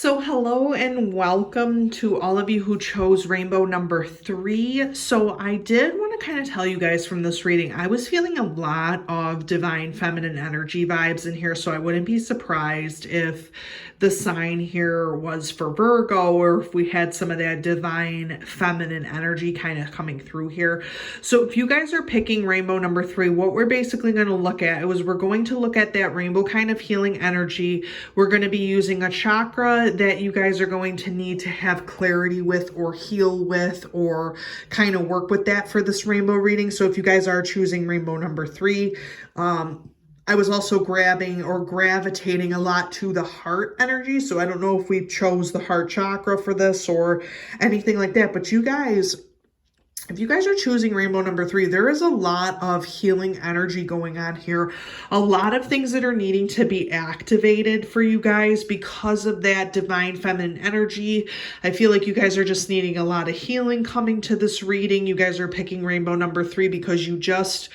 So hello and welcome to all of you who chose rainbow number 3. So I did want to kind of tell you guys from this reading, I was feeling a lot of divine feminine energy vibes in here, so I wouldn't be surprised if the sign here was for Virgo or if we had some of that divine feminine energy kind of coming through here. So if you guys are picking rainbow number 3, what we're basically going to look at is we're going to look at that rainbow kind of healing energy. We're going to be using a chakra that you guys are going to need to have clarity with or heal with or kind of work with that for this rainbow reading. So if you guys are choosing rainbow number 3, I was also grabbing or gravitating a lot to the heart energy. So I don't know if we chose the heart chakra for this or anything like that, but you guys, if you guys are choosing rainbow number 3, there is a lot of healing energy going on here. A lot of things that are needing to be activated for you guys because of that divine feminine energy. I feel like you guys are just needing a lot of healing coming to this reading. You guys are picking rainbow number 3 because you just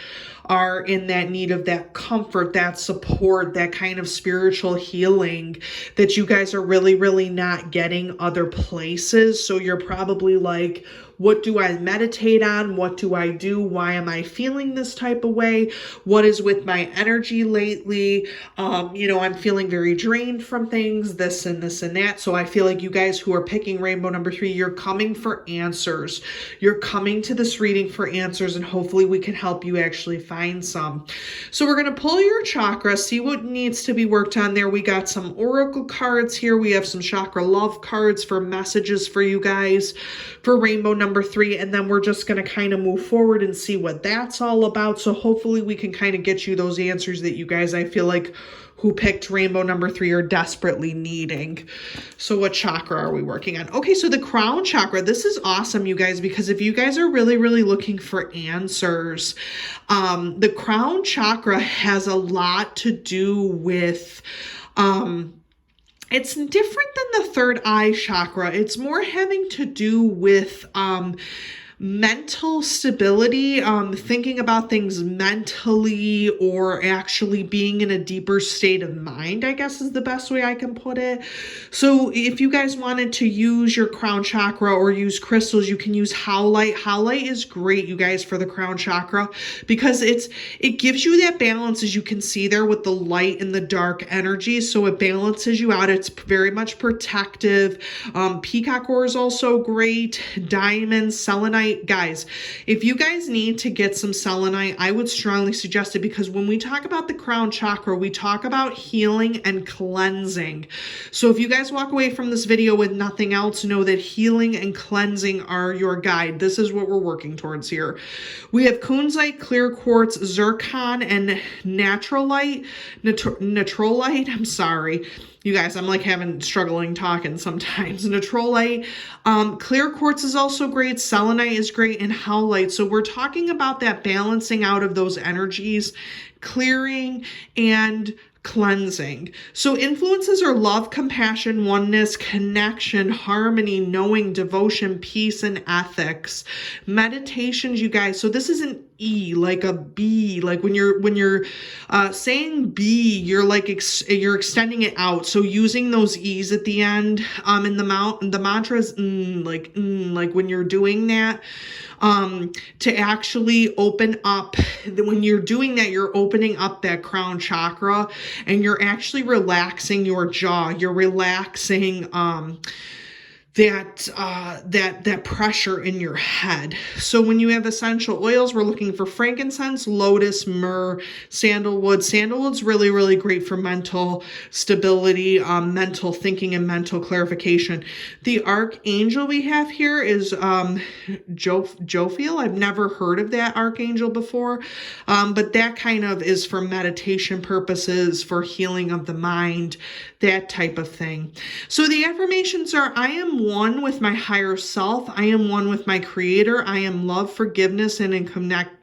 are in that need of that comfort, that support, that kind of spiritual healing that you guys are really, really not getting other places. So you're probably like, what do I meditate on? What do I do? Why am I feeling this type of way? What is with my energy lately? I'm feeling very drained from things, this and this and that. So I feel like you guys who are picking rainbow number 3, you're coming for answers. You're coming to this reading for answers, and hopefully we can help you actually find some. So we're going to pull your chakra, see what needs to be worked on there. We got some oracle cards here. We have some chakra love cards for messages for you guys for rainbow number 3, and then we're just going to kind of move forward and see what that's all about. So hopefully we can kind of get you those answers that you guys, I feel like, who picked rainbow number 3 are desperately needing. So what chakra are we working on? Okay, so the crown chakra. This is awesome, you guys, because if you guys are really, really looking for answers, the crown chakra has a lot to do with it's different than the third eye chakra. It's more having to do with mental stability, thinking about things mentally, or actually being in a deeper state of mind, I guess is the best way I can put it. So if you guys wanted to use your crown chakra or use crystals, you can use howlite. Howlite is great, you guys, for the crown chakra because it gives you that balance, as you can see there with the light and the dark energy. So it balances you out. It's very much protective. Peacock ore is also great. Diamonds, selenite. Guys, if you guys need to get some selenite, I would strongly suggest it, because when we talk about the crown chakra, we talk about healing and cleansing. So if you guys walk away from this video with nothing else, know that healing and cleansing are your guide. This is what we're working towards here. We have kunzite, clear quartz, zircon, and naturalite. I'm sorry. You guys, I'm like struggling talking sometimes. Natrolite, clear quartz is also great. Selenite is great, and howlite. So we're talking about that balancing out of those energies, clearing and cleansing. So influences are love, compassion, oneness, connection, harmony, knowing, devotion, peace, and ethics. Meditations, you guys. So this is an E, like a B, like when you're saying B, you're like you're extending it out. So using those E's at the end, in the mantras, like when you're doing that, to actually open up. When you're doing that, you're opening up that crown chakra, and you're actually relaxing your jaw. You're relaxing that pressure in your head. So when you have essential oils, we're looking for frankincense, lotus, myrrh, sandalwood. Sandalwood's really, really great for mental stability, mental thinking, and mental clarification. The archangel we have here is Jophiel. I've never heard of that archangel before, but that kind of is for meditation purposes, for healing of the mind, that type of thing. So the affirmations are: I am one with my higher self. I am one with my creator. I am love, forgiveness, and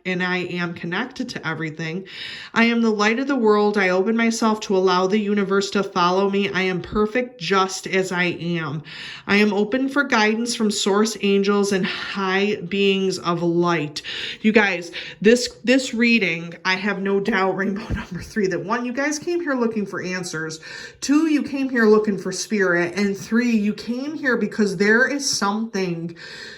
and I am connected to everything. I am the light of the world. I open myself to allow the universe to follow me. I am perfect just as I am. I am open for guidance from source angels and high beings of light. You guys, this reading, I have no doubt, rainbow number 3, that 1, you guys came here looking for answers. 2, you came here looking for spirit. And 3, you came here because there is something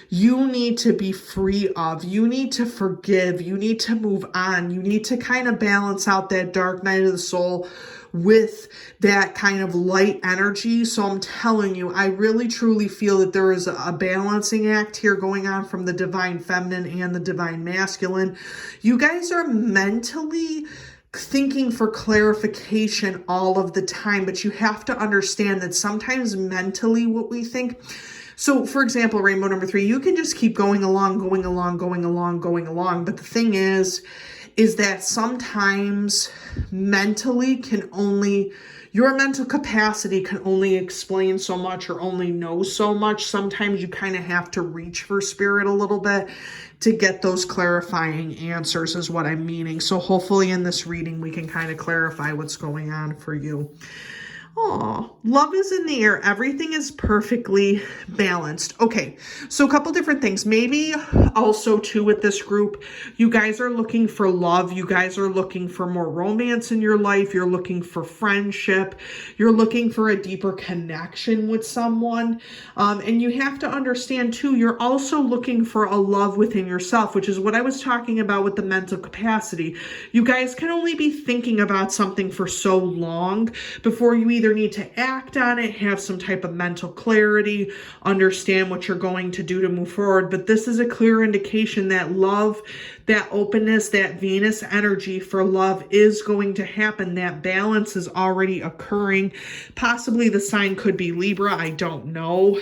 you need to be free of. You need to forgive. You need to move on. You need to kind of balance out that dark night of the soul with that kind of light energy. So I'm telling you, I really truly feel that there is a balancing act here going on from the divine feminine and the divine masculine. You guys are mentally thinking for clarification all of the time, but you have to understand that sometimes mentally what we think. So for example, rainbow number 3, you can just keep going along. But the thing is that sometimes mentally your mental capacity can only explain so much or only know so much. Sometimes you kind of have to reach for spirit a little bit to get those clarifying answers is what I'm meaning. So hopefully in this reading, we can kind of clarify what's going on for you. Oh, love is in the air. Everything is perfectly balanced. Okay, so a couple different things. Maybe also too with this group, you guys are looking for love. You guys are looking for more romance in your life. You're looking for friendship. You're looking for a deeper connection with someone. And you have to understand too, you're also looking for a love within yourself, which is what I was talking about with the mental capacity. You guys can only be thinking about something for so long before you either need to act on it, have some type of mental clarity, understand what you're going to do to move forward. But this is a clear indication that love, that openness, that Venus energy for love is going to happen. That balance is already occurring. Possibly the sign could be Libra. I don't know.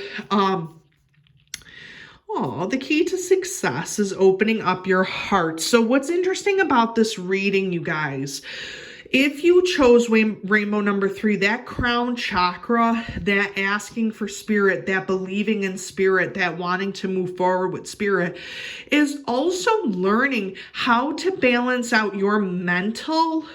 The key to success is opening up your heart. So what's interesting about this reading, you guys, if you chose rainbow number 3, that crown chakra, that asking for spirit, that believing in spirit, that wanting to move forward with spirit, is also learning how to balance out your mental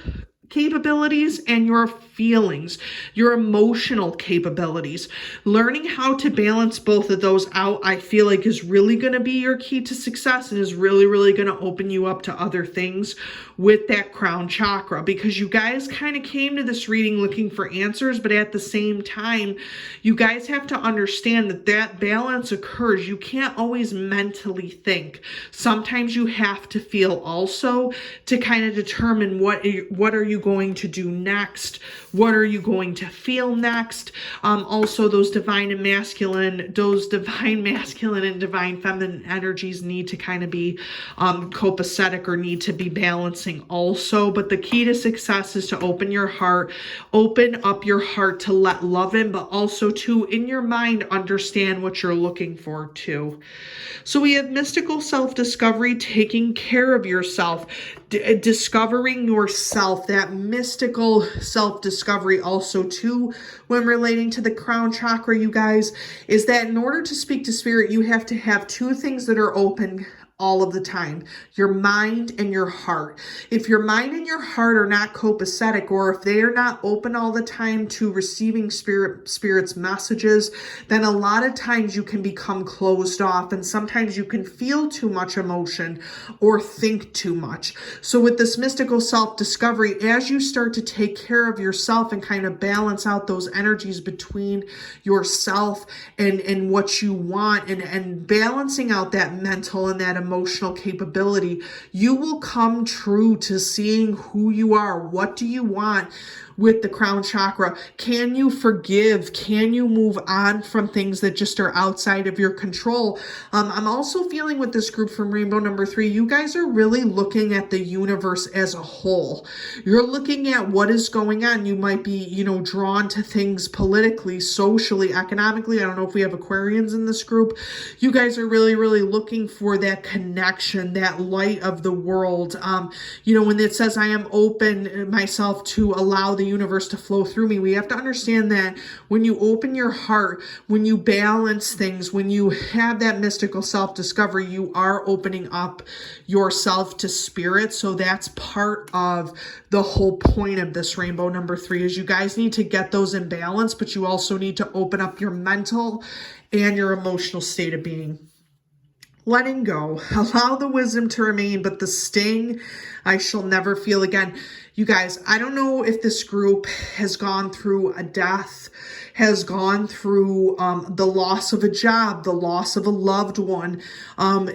capabilities and your feelings, your emotional capabilities. Learning how to balance both of those out, I feel like, is really going to be your key to success and is really, really going to open you up to other things with that crown chakra, because you guys kind of came to this reading looking for answers, but at the same time, you guys have to understand that that balance occurs. You can't always mentally think. Sometimes you have to feel also to kind of determine what are you going to do next? What are you going to feel next? Also, those divine masculine and divine feminine energies need to kind of be copacetic or need to be balancing also. But the key to success is to open your heart, open up your heart to let love in, but also to, in your mind, understand what you're looking for too. So we have mystical self-discovery, taking care of yourself, discovering yourself, that mystical self-discovery also too, when relating to the crown chakra, you guys, is that in order to speak to spirit, you have to have 2 things that are open all of the time: your mind and your heart. If your mind and your heart are not copacetic, or if they are not open all the time to receiving spirit's messages, then a lot of times you can become closed off, and sometimes you can feel too much emotion or think too much. So with this mystical self-discovery, as you start to take care of yourself and kind of balance out those energies between yourself and what you want, and balancing out that mental and that emotional capability, you will come true to seeing who you are. What do you want with the crown chakra? Can you forgive? Can you move on from things that just are outside of your control? I'm also feeling with this group from rainbow number 3, you guys are really looking at the universe as a whole. You're looking at what is going on. You might be, drawn to things politically, socially, economically. I don't know if we have Aquarians in this group. You guys are really, really looking for that connection, that light of the world. When it says, I am open myself to allow the the universe to flow through me. We have to understand that when you open your heart, when you balance things, when you have that mystical self-discovery, you are opening up yourself to spirit. So that's part of the whole point of this rainbow number 3 is you guys need to get those in balance, but you also need to open up your mental and your emotional state of being. Letting go. Allow the wisdom to remain, but the sting I shall never feel again. You guys, I don't know if this group has gone through a death, has gone through the loss of a job, the loss of a loved one,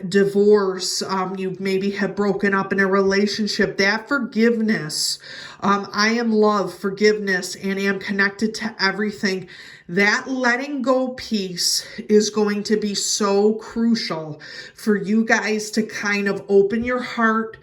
divorce, you maybe have broken up in a relationship. That forgiveness, I am love, forgiveness, and am connected to everything. That letting go piece is going to be so crucial for you guys to kind of open your heart.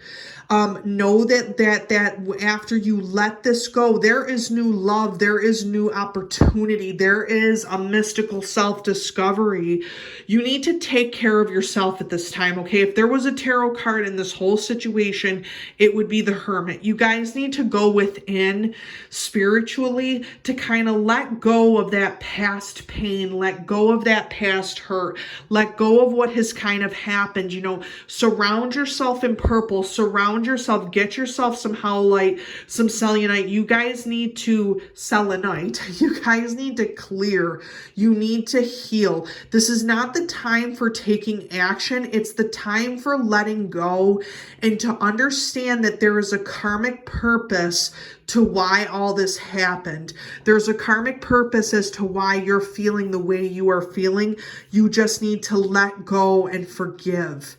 Know that after you let this go, there is new love, there is new opportunity, there is a mystical self-discovery. You need to take care of yourself at this time, okay? If there was a tarot card in this whole situation, it would be the Hermit. You guys need to go within spiritually to kind of let go of that past pain, let go of that past hurt, let go of what has kind of happened. You know, surround yourself in purple, surround yourself, get yourself some howlite, some selenite. You guys need to selenite. You guys need to clear. You need to heal. This is not the time for taking action. It's the time for letting go and to understand that there is a karmic purpose to why all this happened. There's a karmic purpose as to why you're feeling the way you are feeling. You just need to let go and forgive.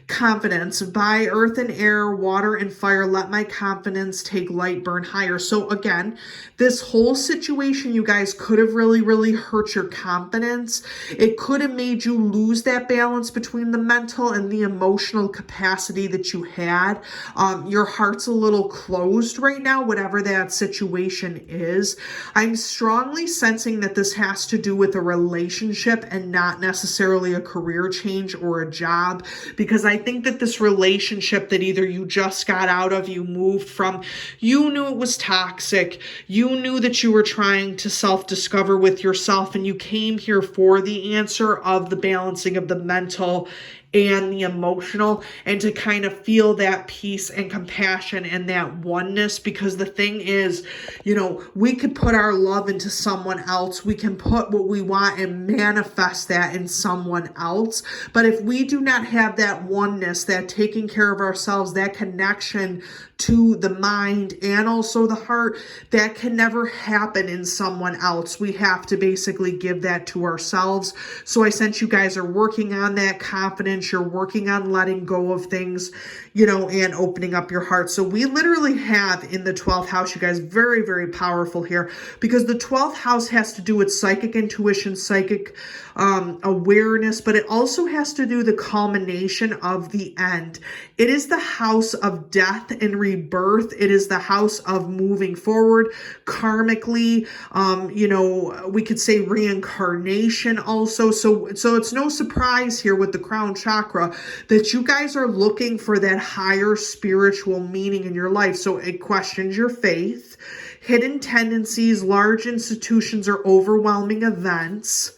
Confidence. By earth and air, water and fire, let my confidence take light, burn higher. So again, this whole situation, you guys, could have really hurt your confidence. It could have made you lose that balance between the mental and the emotional capacity that you had. Your heart's a little closed right now, whatever that situation is. I'm strongly sensing that this has to do with a relationship and not necessarily a career change or a job, because I think that this relationship that either you just got out of, you moved from, you knew it was toxic, you knew that you were trying to self-discover with yourself, and you came here for the answer of the balancing of the mental and the emotional, and to kind of feel that peace and compassion and that oneness. Because the thing is, you know, we could put our love into someone else, we can put what we want and manifest that in someone else, but if we do not have that oneness, that taking care of ourselves, that connection to the mind and also the heart, that can never happen in someone else. We have to basically give that to ourselves. So I sense you guys are working on that confidence, you're working on letting go of things, you know, and opening up your heart. So we literally have in the 12th house, you guys, very powerful here, because the 12th house has to do with psychic intuition, psychic awareness, but it also has to do the culmination of the end. It is the house of death and rebirth. It is the house of moving forward karmically. You know, we could say reincarnation also. So it's no surprise here with the crown chakra that you guys are looking for that higher spiritual meaning in your life. So it questions your faith, hidden tendencies, large institutions, or overwhelming events.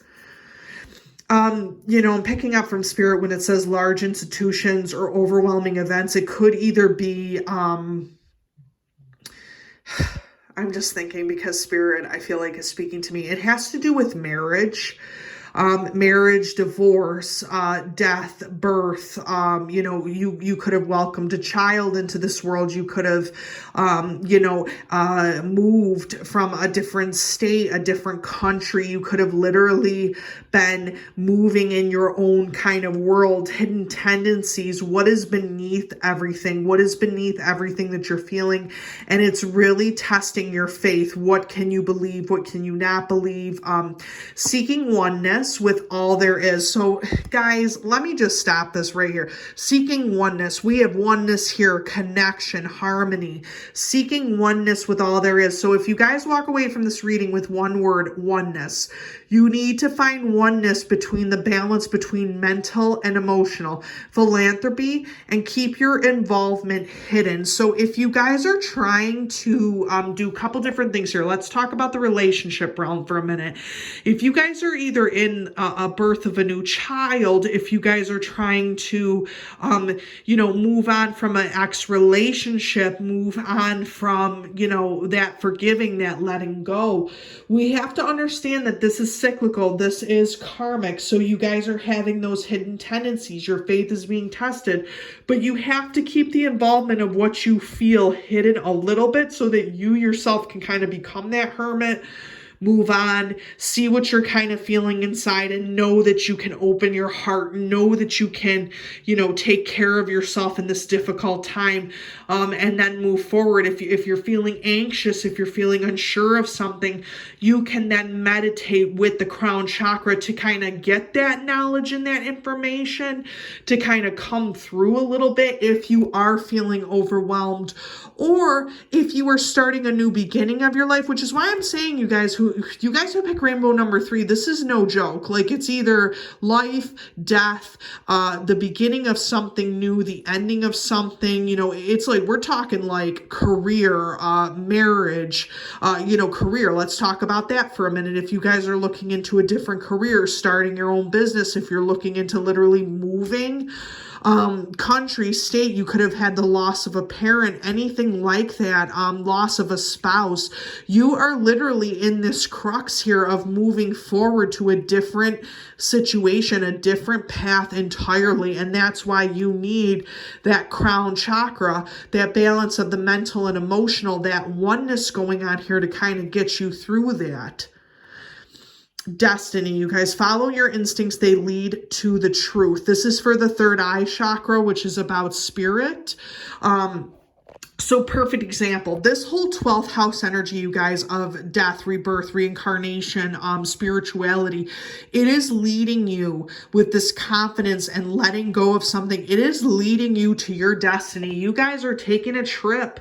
You know, I'm picking up from spirit when it says large institutions or overwhelming events. It could either be, I'm just thinking because spirit, I feel like, is speaking to me. It has to do with marriage. Marriage, divorce, death, birth. You know, you could have welcomed a child into this world. You could have, you know, moved from a different state, a different country. You could have literally been moving in your own kind of world, hidden tendencies. What is beneath everything? What is beneath everything that you're feeling? And it's really testing your faith. What can you believe? What can you not believe? Seeking oneness. oneness with all there is. So guys, let me just stop this right here. Seeking oneness. We have oneness here, connection, harmony, seeking oneness with all there is. So if you guys walk away from this reading with one word, oneness, you need to find oneness between the balance between mental and emotional, philanthropy, and keep your involvement hidden. So if you guys are trying to do a couple different things here, let's talk about the relationship realm for a minute. If you guys are either in a birth of a new child, if you guys are trying to, move on from an ex relationship, move on from, that forgiving, that letting go, we have to understand that this is cyclical. This is karmic. So you guys are having those hidden tendencies. Your faith is being tested, but you have to keep the involvement of what you feel hidden a little bit so that you yourself can kind of become that hermit, move on, see what you're kind of feeling inside, and know that you can open your heart, know that you can, take care of yourself in this difficult time, and then move forward. If you're feeling anxious, if you're feeling unsure of something, you can then meditate with the crown chakra to kind of get that knowledge and that information to kind of come through a little bit if you are feeling overwhelmed, or if you are starting a new beginning of your life, which is why I'm saying you guys who pick rainbow number 3, this is no joke. Like, it's either life, death, the beginning of something new, the ending of something, it's like, we're talking like career, marriage, career. Let's talk about that for a minute. If you guys are looking into a different career, starting your own business, if you're looking into literally moving, country, state, you could have had the loss of a parent, anything like that, loss of a spouse. You are literally in this crux here of moving forward to a different situation, a different path entirely. And that's why you need that crown chakra, that balance of the mental and emotional, that oneness going on here to kind of get you through that. Destiny, you guys, follow your instincts. They lead to the truth. This is for the third eye chakra, which is about spirit. So perfect example, this whole 12th house energy, you guys, of death, rebirth, reincarnation, spirituality, it is leading you with this confidence and letting go of something. It is leading you to your destiny. You guys are taking a trip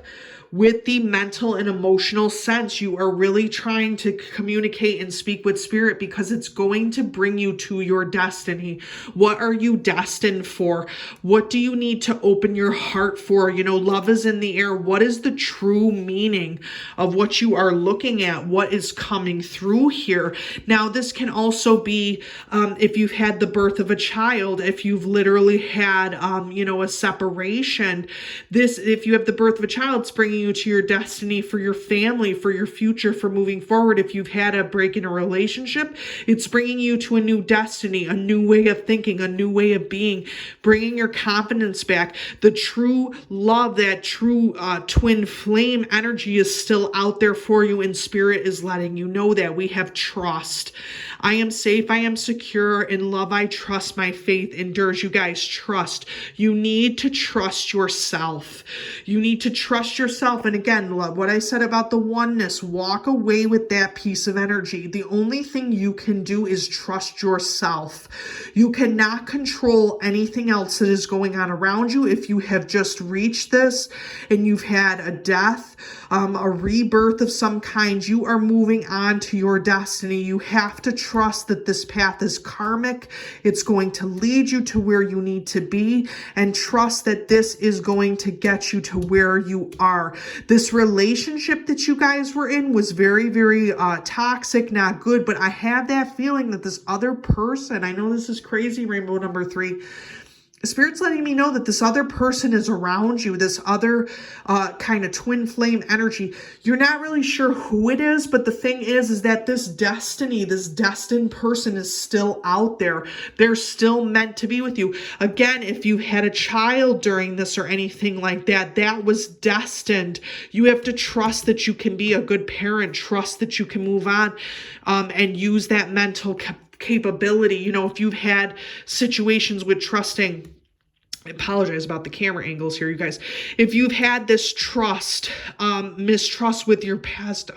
with the mental and emotional sense. You are really trying to communicate and speak with spirit because it's going to bring you to your destiny. What are you destined for? What do you need to open your heart for? Love is in the air. What is the true meaning of what you are looking at? What is coming through here? Now, this can also be if you've had the birth of a child, if you've literally had, a separation. If you have the birth of a child, it's bringing you to your destiny for your family, for your future, for moving forward. If you've had a break in a relationship, it's bringing you to a new destiny, a new way of thinking, a new way of being, bringing your confidence back. The true love, that true twin flame energy is still out there for you, and spirit is letting you know that. We have trust. I am safe. I am secure. In love, I trust. My faith endures. You guys, trust. You need to trust yourself. You need to trust yourself. And again, what I said about the oneness, walk away with that piece of energy. The only thing you can do is trust yourself. You cannot control anything else that is going on around you. If you have just reached this and you've had a death, a rebirth of some kind, you are moving on to your destiny. You have to trust that this path is karmic. It's going to lead you to where you need to be, and trust that this is going to get you to where you are. This relationship that you guys were in was very, very toxic, not good, but I have that feeling that this other person, I know this is crazy, rainbow number 3, Spirit's letting me know that this other person is around you, this other kind of twin flame energy. You're not really sure who it is, but the thing is that this destiny, this destined person is still out there. They're still meant to be with you. Again, if you had a child during this or anything like that, that was destined. You have to trust that you can be a good parent, trust that you can move on, and use that mental capability. If you've had situations with trusting I apologize about the camera angles here, you guys. If you've had this mistrust with your past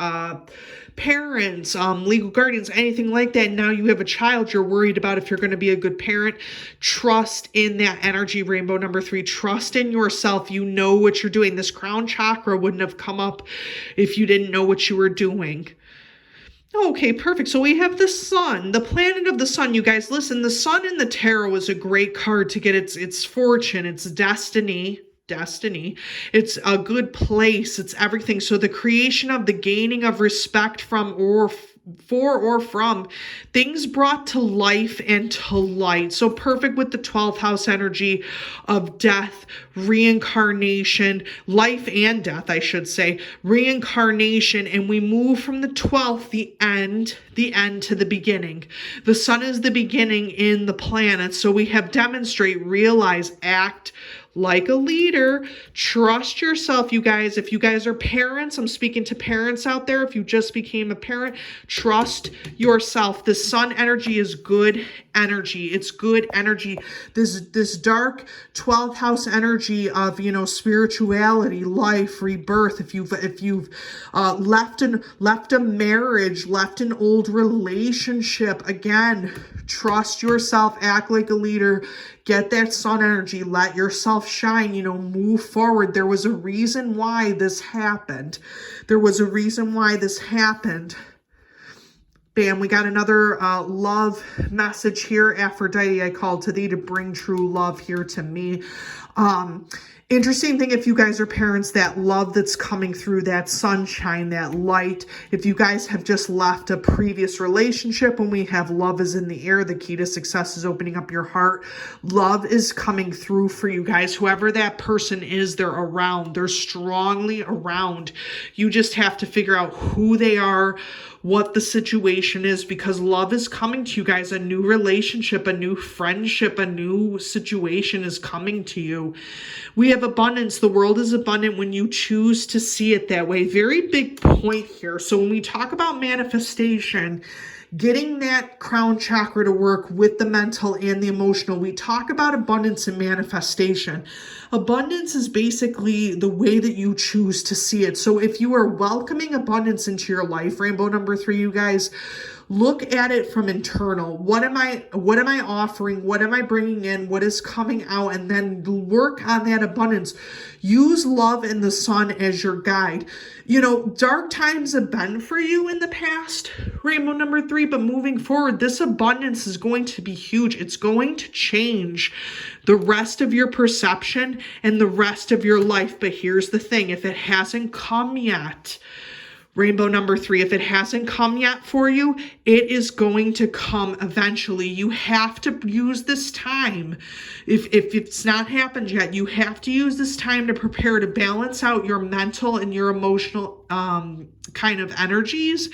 parents, legal guardians, anything like that, now you have a child, you're worried about if you're going to be a good parent, trust in that energy, rainbow number 3. Trust in yourself. You know what you're doing. This crown chakra wouldn't have come up if you didn't know what you were doing. Okay, perfect. So we have the sun, the planet of the sun. You guys, listen, the sun in the tarot is a great card to get its fortune, its destiny. It's a good place. It's everything. So the creation of, the gaining of respect from or from things brought to life and to light. So perfect with the 12th house energy of death, reincarnation, life and death, I should say, reincarnation. And we move from the 12th, the end to the beginning. The sun is the beginning in the planet. So we have demonstrate, realize, act like a leader. Trust yourself, you guys. If you guys are parents, I'm speaking to parents out there. If you just became a parent, trust yourself. The sun energy is good energy. It's good energy. This dark 12th house energy of, spirituality, life, rebirth. If you've left a marriage, left an old relationship, again, trust yourself, act like a leader. Get that sun energy, let yourself shine, move forward. There was a reason why this happened. Bam, we got another love message here. Aphrodite, I called to thee to bring true love here to me. Interesting thing, if you guys are parents, that love that's coming through, that sunshine, that light. If you guys have just left a previous relationship, when we have love is in the air, the key to success is opening up your heart. Love is coming through for you guys. Whoever that person is, they're around. They're strongly around. You just have to figure out who they are, what the situation is, because love is coming to you guys. A new relationship, a new friendship, a new situation is coming to you. We have abundance. The world is abundant when you choose to see it that way. Very big point here. So when we talk about manifestation, getting that crown chakra to work with the mental and the emotional, we talk about abundance and manifestation. Abundance is basically the way that you choose to see it. So if you are welcoming abundance into your life, rainbow number 3, you guys, look at it from internal. What am I offering? What am I bringing in? What is coming out? And then work on that abundance. Use love and the sun as your guide. Dark times have been for you in the past, rainbow number 3, but moving forward, this abundance is going to be huge. It's going to change the rest of your perception and the rest of your life. But here's the thing, if it hasn't come yet, rainbow number 3, if it hasn't come yet for you, it is going to come eventually. You have to use this time. If it's not happened yet, you have to use this time to prepare to balance out your mental and your emotional kind of energies,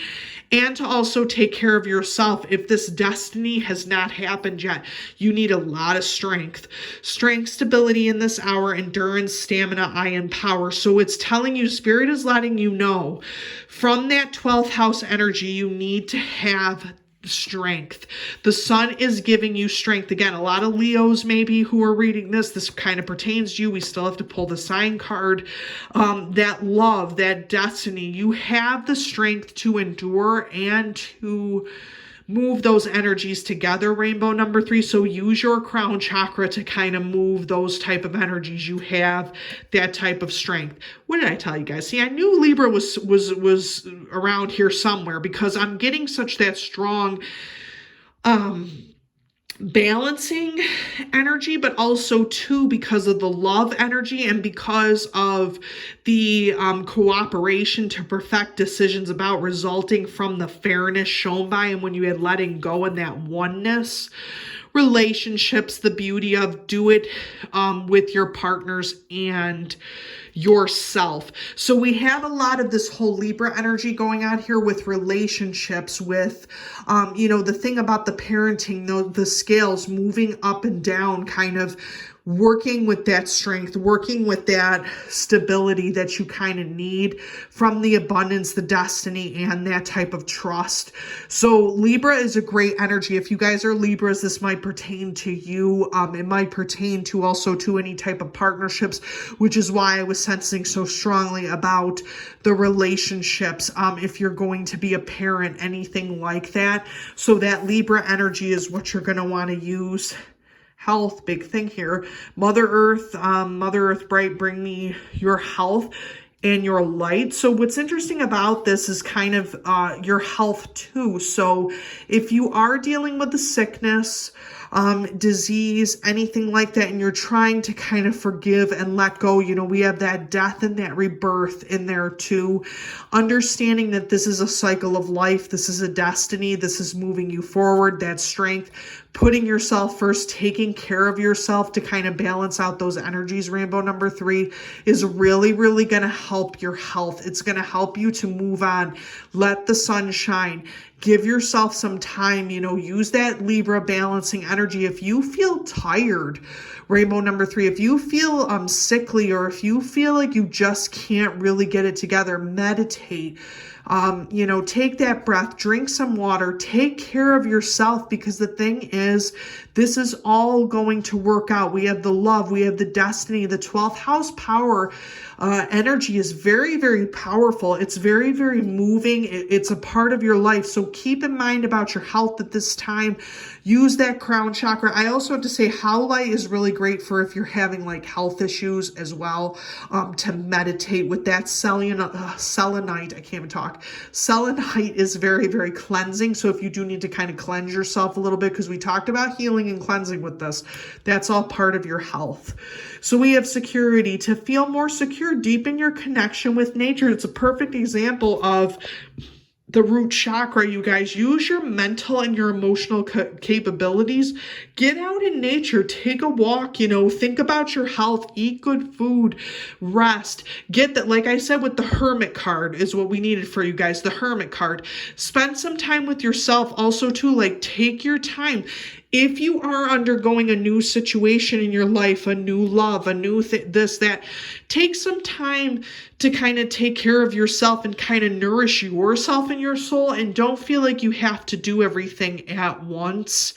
and to also take care of yourself. If this destiny has not happened yet, you need a lot of strength, stability in this hour, endurance, stamina, and power. So it's telling you, Spirit is letting you know, from that 12th house energy, you need to have strength. The sun is giving you strength. Again, a lot of Leos maybe who are reading this kind of pertains to you. We still have to pull the sign card. That love, that destiny, you have the strength to endure and to move those energies together, rainbow number 3. So use your crown chakra to kind of move those type of energies. You have that type of strength. What did I tell you guys? See, I knew Libra was around here somewhere, because I'm getting such that strong balancing energy, but also too because of the love energy and because of the cooperation to perfect decisions about resulting from the fairness shown by, and when you had letting go and that oneness. Relationships, the beauty of do it with your partners and yourself. So we have a lot of this whole Libra energy going on here with relationships, with the thing about the parenting, the scales moving up and down, kind of working with that strength, working with that stability that you kind of need from the abundance, the destiny, and that type of trust. So Libra is a great energy. If you guys are Libras, this might pertain to you. It might pertain to also to any type of partnerships, which is why I was sensing so strongly about the relationships. If you're going to be a parent, anything like that. So that Libra energy is what you're going to want to use. Health, big thing here. Mother Earth, bright, bring me your health and your light. So what's interesting about this is kind of your health too. So if you are dealing with the sickness, disease, anything like that, and you're trying to kind of forgive and let go, we have that death and that rebirth in there too. Understanding that this is a cycle of life, this is a destiny, this is moving you forward, that strength, putting yourself first, taking care of yourself to kind of balance out those energies. Rainbow number 3 is really, really going to help your health. It's going to help you to move on. Let the sun shine. Give yourself some time, use that Libra balancing energy. If you feel tired, Rainbow number 3, if you feel sickly, or if you feel like you just can't really get it together, meditate. Take that breath, drink some water, take care of yourself, because the thing is, this is all going to work out. We have the love, we have the destiny, the 12th house power energy is very, very powerful. It's very, very moving. It's a part of your life. So keep in mind about your health at this time. Use that crown chakra. I also have to say howlite is really great for if you're having like health issues as well, to meditate with that selenite. I can't even talk. Selenite is very, very cleansing. So if you do need to kind of cleanse yourself a little bit, because we talked about healing and cleansing with this, that's all part of your health. So we have security. To feel more secure, deepen your connection with nature. It's a perfect example of the root chakra, you guys. Use your mental and your emotional capabilities. Get out in nature, take a walk, think about your health, eat good food, rest. Get that, like I said, with the hermit card is what we needed for you guys, the hermit card. Spend some time with yourself also too, like take your time. If you are undergoing a new situation in your life, a new love, a new this, that, take some time to kind of take care of yourself and kind of nourish yourself and your soul. And don't feel like you have to do everything at once,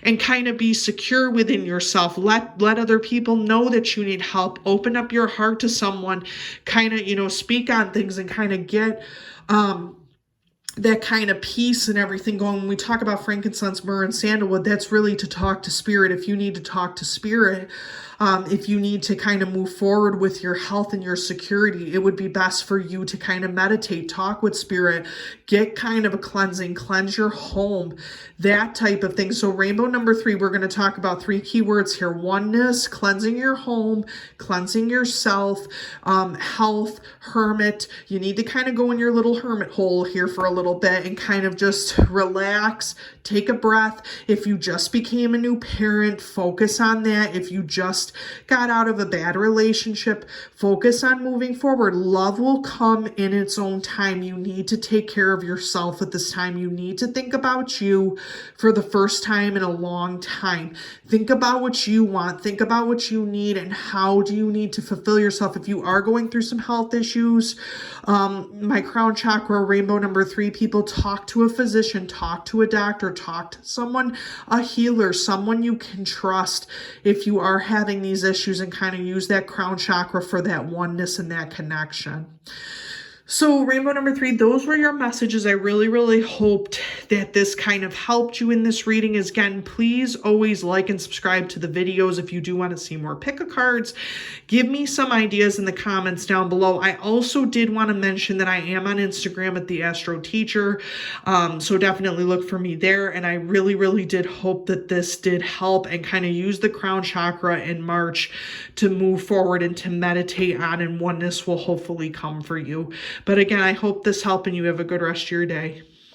and kind of be secure within yourself. Let other people know that you need help. Open up your heart to someone, kind of, speak on things and kind of get, that kind of peace and everything going. When we talk about frankincense, myrrh, and sandalwood, that's really to talk to spirit. If you need to talk to spirit, if you need to kind of move forward with your health and your security, it would be best for you to kind of meditate, talk with spirit, get kind of a cleansing, cleanse your home, that type of thing. So rainbow number 3, we're going to talk about 3 keywords here: oneness, cleansing your home, cleansing yourself, health, hermit. You need to kind of go in your little hermit hole here for a little bit and kind of just relax, take a breath. If you just became a new parent, focus on that. If you just got out of a bad relationship, focus on moving forward. Love will come in its own time. You need to take care of yourself at this time. You need to think about you for the first time in a long time. Think about what you want. Think about what you need and how do you need to fulfill yourself. If you are going through some health issues, my crown chakra, rainbow number 3 people, talk to a physician, talk to a doctor, talk to someone, a healer, someone you can trust if you are having these issues, and kind of use that crown chakra for that oneness and that connection. So rainbow number 3, those were your messages. I really, really hoped that this kind of helped you in this reading. Again, please always like and subscribe to the videos if you do want to see more pick-a-cards. Give me some ideas in the comments down below. I also did want to mention that I am on Instagram at The Astro Teacher, so definitely look for me there. And I really, really did hope that this did help, and kind of use the crown chakra in March to move forward and to meditate on, and oneness will hopefully come for you. But again, I hope this helped and you have a good rest of your day.